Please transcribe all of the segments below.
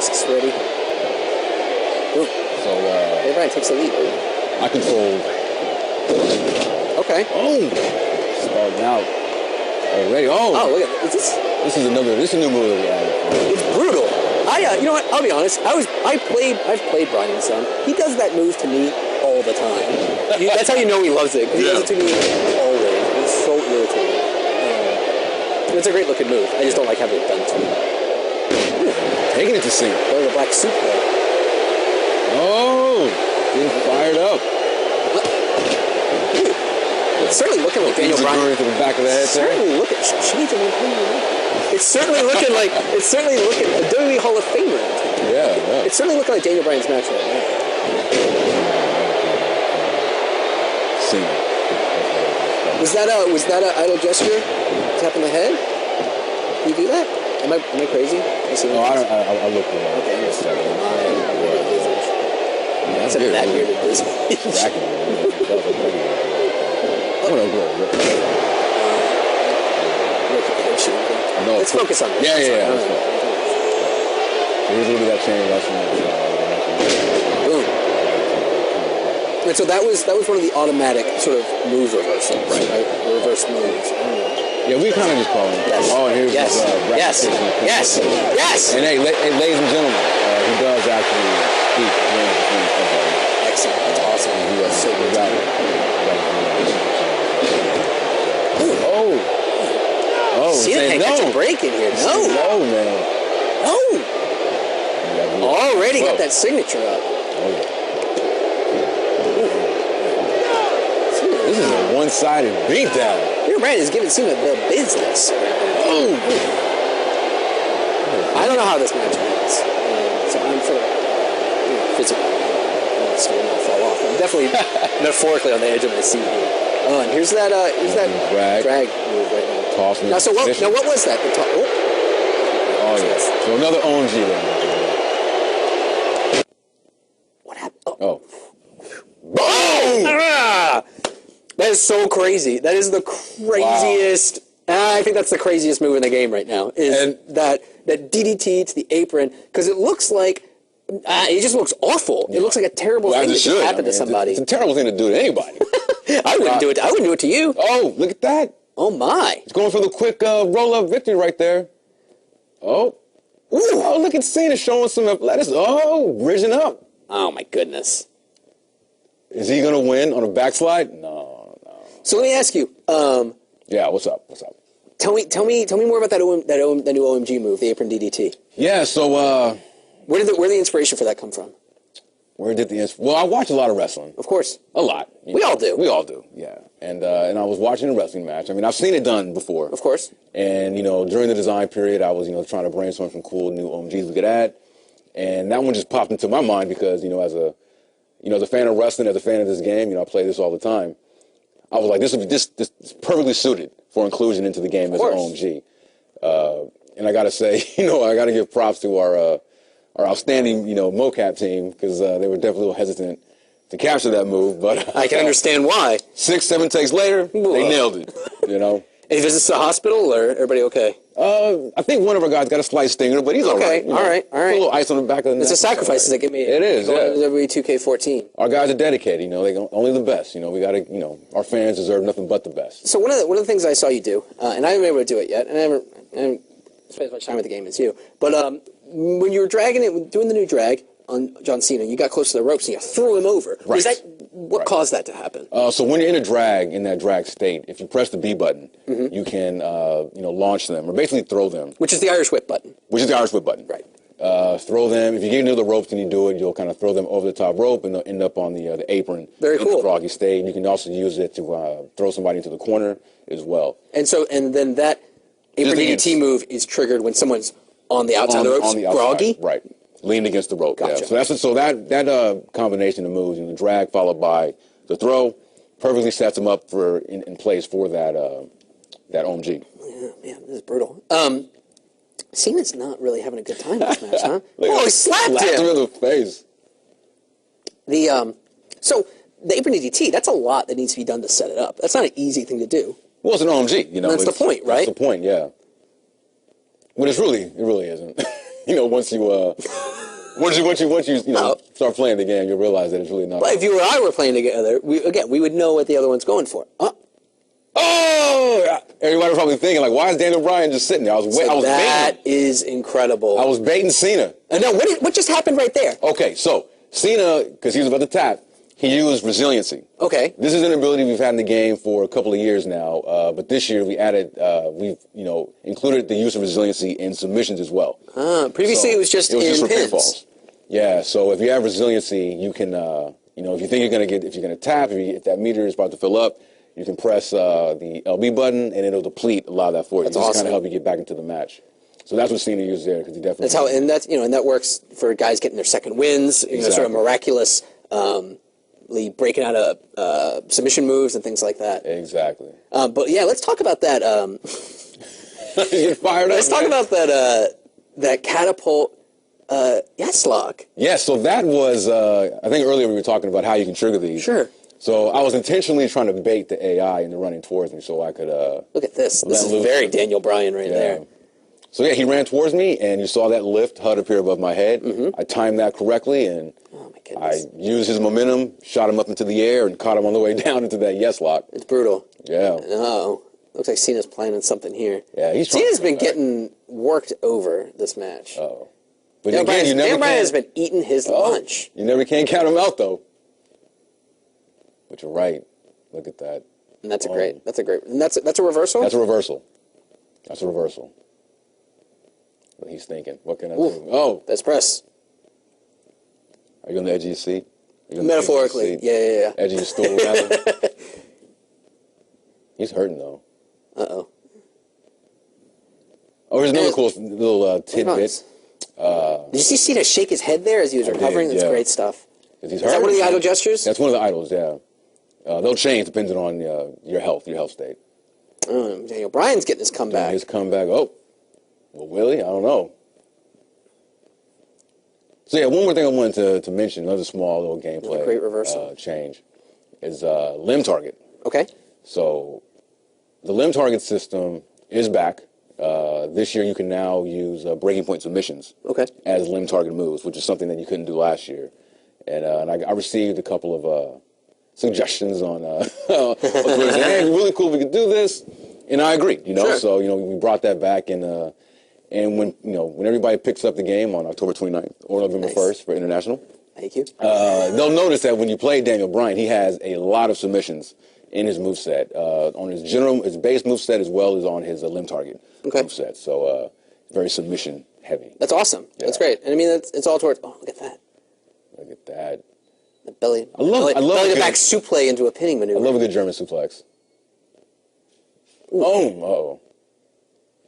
risks ready. Ooh. So, Daniel Bryan takes the lead. I control. Okay. Oh! Starting out. Already. Oh! Oh, look at this. This is a new move that we added. It's brutal. You know what? I'll be honest. I've played Bryan and Son. He does that move to me all the time. That's how you know he loves it. He does it to me always. It's so irritating. It's a great looking move. I just don't like having it done to me. Taking it to Cena. Or the black soup though. Oh! Getting fired up. It's certainly looking like Daniel Bryan. To the back of the head. Certainly looking. She needs a It's certainly looking like a WWE Hall of Famer. Yeah. It's certainly looking like Daniel Bryan's match right now. Cena. Was that an idle gesture? Tap on the head? Can you do that? Am I crazy? No, I look for that. Okay, that's a that bearded No, let's focus on this. Yeah. Here's a little bit of that chain wrestling. Boom. And so that was one of the automatic sort of move reversals, right? Reverse moves. Yeah, we kind of just call him. Yes. Oh, and here's yes. And hey, ladies and gentlemen, he does actually speak. Excellent. That's awesome. He was so good. Cena can't catch a break in here. No, man. No. Already got that signature up. This is a one-sided beatdown. Daniel Bryan is giving Cena the business. Oh. I don't know how this match ends. So I'm sort of physically going to fall off. I'm definitely metaphorically on the edge of my seat here. Oh, and here's that drag move right now. Toss now, what was that? Yes. So another OMG then. What happened? Oh. Boom! That is so crazy. That is the craziest. Wow. I think that's the craziest move in the game right now. Is that DDT to the apron, because it looks like it just looks awful. It looks like a terrible thing that just happened to somebody. It's a terrible thing to do to anybody. I wouldn't do it. I wouldn't do it to you. Oh, look at that! Oh my! It's going for the quick roll-up victory right there. Oh, oh! Look at Cena showing some athletics. Oh, bridging up. Oh my goodness! Is he gonna win on a backslide? No. So let me ask you. Yeah, what's up? Tell me more about the new OMG move, the apron DDT. Yeah. So where did the inspiration for that come from? Well, I watch a lot of wrestling. Of course. A lot. We all do. We all do, yeah. And I was watching a wrestling match. I mean, I've seen it done before. Of course. And, during the design period, I was, trying to brainstorm some cool new OMGs we could add. And that one just popped into my mind because, as a fan of wrestling, as a fan of this game, I play this all the time. I was like, this is perfectly suited for inclusion into the game as an OMG. And I got to say, I got to give props to our outstanding, mocap team, because they were definitely a little hesitant to capture that move. But I can understand why. 6-7 takes later, they nailed it. Any visits to the hospital, or everybody okay? I think one of our guys got a slight stinger, but he's all right. All right. A little ice on the back of the neck. It's a sacrifice that get me. It is. Yeah. WWE 2K14. Our guys are dedicated. They only the best. We got to. Our fans deserve nothing but the best. So one of the things I saw you do, and I haven't been able to do it yet, and I haven't spent as much time with the game as you, but when you were doing the new drag on John Cena, you got close to the ropes and you threw him over. Right. What caused that to happen? So when you're in that drag state, if you press the B button, you can, launch them or basically throw them. Which is the Irish whip button. Right. Throw them. If you get into the ropes and you do it, you'll kind of throw them over the top rope and they'll end up on the apron. Very cool. In the froggy state. And you can also use it to throw somebody into the corner as well. And then that apron DDT move is triggered when someone's on the outside of the ropes, on the outside, groggy? Right. Leaned against the rope. Gotcha. Yeah. So that combination of moves, the drag followed by the throw, perfectly sets them up in place for that OMG. Yeah, man, this is brutal. Cena's not really having a good time in this match, huh? He slapped him in the face. So the apron DDT, that's a lot that needs to be done to set it up. That's not an easy thing to do. Well, it's an OMG, That's the point, right? That's the point, yeah. But it really isn't. once you start playing the game, you'll realize that it's really not. But if you and I were playing together, we would know what the other one's going for. Oh! Everybody probably thinking, like, why is Daniel Bryan just sitting there? I was baiting. That is incredible. I was baiting Cena. No, what just happened right there? Okay, so Cena, because he was about to tap, he used resiliency. Okay. This is an ability we've had in the game for a couple of years now, but this year we added, included the use of resiliency in submissions as well. Previously it was just for pins. pinfalls. Yeah, so if you have resiliency, you can, if you think you're going to tap, if that meter is about to fill up, you can press the LB button, and it'll deplete a lot of that for you. That's just awesome. kind of help you get back into the match. So that's what Cena used there, because he definitely. That's how, and that works for guys getting their second wins. Exactly. Sort of miraculous, breaking out of submission moves and things like that. Exactly. But yeah, let's talk about that. You're fired up. Let's talk about that catapult. Yes, lock. Yeah, so that was. I think earlier we were talking about how you can trigger these. Sure. So I was intentionally trying to bait the AI into running towards me so I could... Look at this. This is very Daniel Bryan right there. So yeah, he ran towards me, and you saw that lift HUD appear above my head. Mm-hmm. I timed that correctly, and oh my goodness. I used his momentum, shot him up into the air, and caught him on the way down into that yes lock. It's brutal. Yeah. Oh, looks like Cena's planning something here. Yeah, Cena's been getting worked over this match. Oh. But Daniel Bryan has been eating his lunch. You never can count him out, though. But you're right. Look at that. And that's and that's a reversal? That's a reversal. That's a reversal. But he's thinking, what can I do? Oh. That's press. Are you on the edge of your seat? Metaphorically. Yeah. Edge of your stool, rather. He's hurting, though. Uh-oh. Oh, here's another cool little tidbit. Did you see Cena shake his head there as he was recovering? That's great stuff. Is that one of the idol gestures? That's one of the idols, yeah. They'll change depending on your health state. Daniel Bryan's getting his comeback. His comeback. Oh, well, Willie, I don't know. So yeah, one more thing I wanted to mention, another small little gameplay great reversal change, is limb target. Okay. So the limb target system is back. This year you can now use breaking point submissions as limb target moves, which is something that you couldn't do last year. And I received a couple of suggestions on Twitter saying, hey, it'd be really cool if we could do this. And I agree, Sure. So, we brought that back. And when everybody picks up the game on October 29th or November 1st for International, thank you. they'll notice that when you play Daniel Bryan, he has a lot of submissions in his moveset, on his base moveset as well as on his limb target moveset. So very submission heavy. That's awesome. Yeah. That's great. And I mean, it's all towards, look at that. Look at that. The belly. I love belly to back suplex into a pinning maneuver. I love a good German suplex. Oh,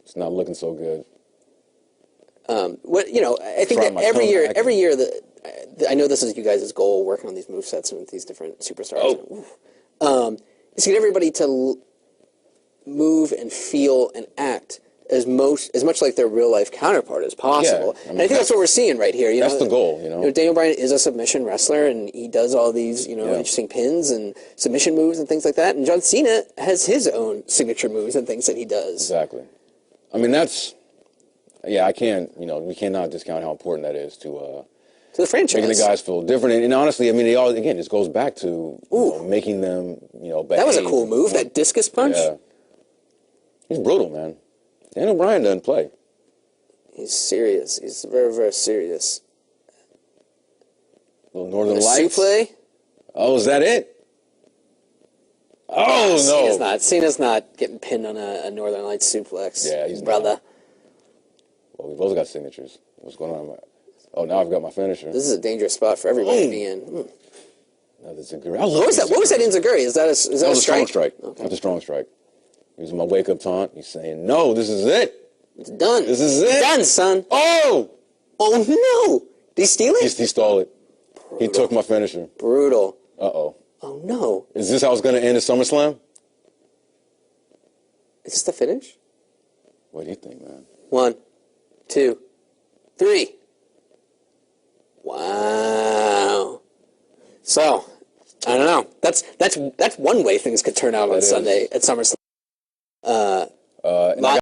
it's not looking so good. I think that every year I know this is you guys' goal working on these movesets and with these different superstars. Is to get everybody to move and feel and act as much like their real life counterpart as possible. Yeah, and I think that's what we're seeing right here. That's the goal, Daniel Bryan is a submission wrestler, and he does all these, interesting pins and submission moves and things like that. And John Cena has his own signature moves and things that he does. Exactly. I mean, I can't, we cannot discount how important that is to the franchise. Making the guys feel different. And honestly, I mean, they all, again, this goes back to making them, behave. That was a cool move, that discus punch. Yeah. He's brutal, man. Daniel Bryan doesn't play. He's serious. He's very, very serious. Little Northern Lights. Suplex. Oh, is that it? Oh, no. Cena's not getting pinned on a Northern Lights suplex. Yeah, he's brother. Not. Well, we both got signatures. What's going on? Oh, now I've got my finisher. This is a dangerous spot for everybody to be in. No, that's a good. What was that enziguri? Is that a strike? Strong strike. Okay. That's a strong strike. Using my wake up taunt. He's saying, "No, this is it. It's done. This is it. It's done, son." Oh no! Did he steal it? He stole it. Brutal. He took my finisher. Brutal. Uh-oh. Oh no! Is this how it's going to end at SummerSlam? Is this the finish? What do you think, man? 1, 2, 3. Wow. So, I don't know. That's one way things could turn out on Sunday at SummerSlam.